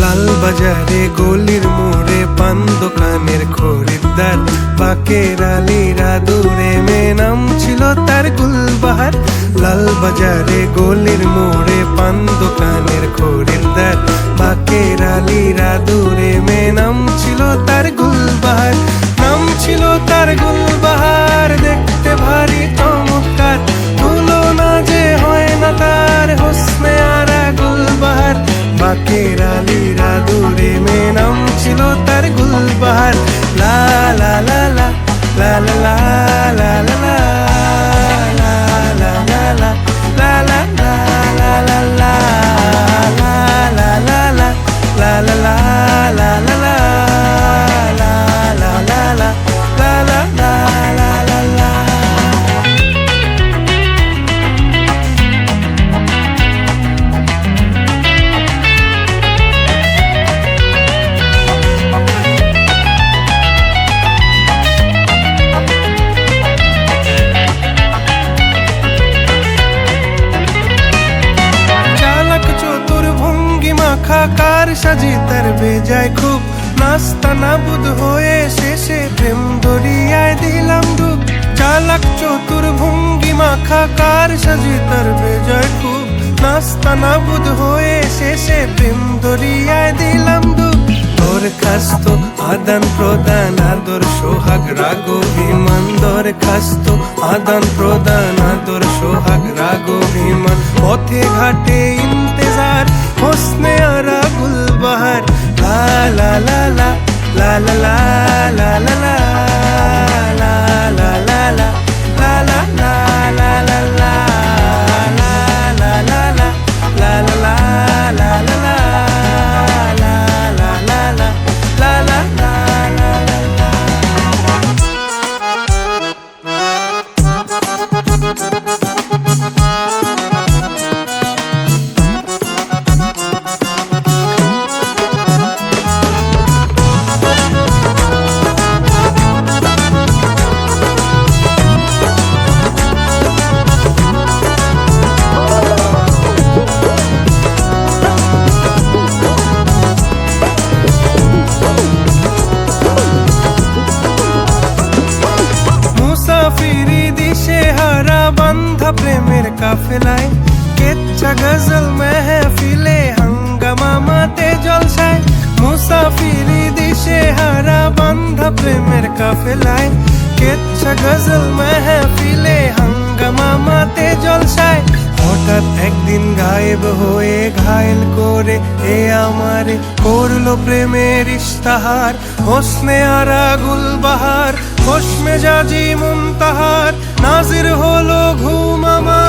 লাল বাজারে গলির মোড়ে পান দোকানের খরিদ্দার, বাকের আলীরা দূরে মেয়ে নাম ছিল তার গুলবাহার। লাল বাজারে গলির মোড়ে পান দোকানের খরিদ্দার, বাকের আলীরা দূরে মেয়ে নাম ছিল তার গুলবাহার। নাম ছিল তার গুলবাহার, দেখতে ভারী চমৎকার, তুলনা যে হয় না তার হোসনে আরা গুলবাহার। বাকের আলীরা দূরে মেয়ে নাম ছিল তার গুলবাহার। লা লা লা লা লা লা লা লা লা কার সাজি তার বেজায় খুব, নাস্তা নাবুদ হয়ে শেষে প্রেম দরিয়ায় দিলাম ডুব। চালাক চতুর ভঙ্গি মাখা কার সাজি তার বেজায় খুব, নাস্তা নাবুদ হয়ে শেষে প্রেম দরিয়ায় দিলাম ডুব। দরখাস্ত আদান প্রদান আদর সোহাগ রাগ অভিমান, দরখাস্ত আদান প্রদান আদর সোহাগ রাগ অভিমান। পথে ঘাটে ইন্তেজার হোসনে আরা গুলবাহার। লা লা লা লা লা লা লা লা লা লা লা লা লা লা লা লা লা লা লা প্রেমের কাফেলায় কেচ্ছা গজল মেহফিলে হাঙ্গামা মাতে জলসায়। মুসাফিরি দিশে হারা বান্ধা প্রেমের কাফেলায় কেচ্ছা গজল মেহফিলে হাঙ্গামা মাতে জলসায়। হঠাৎ একদিন গায়েব হয়ে ঘায়েল করে এ আমারে করলো প্রেমের ইশতাহার। হোসনে আরা গুলবাহার, খোশ মেজাজি মুনতাহার, নাজির হলো ঘুম আমার।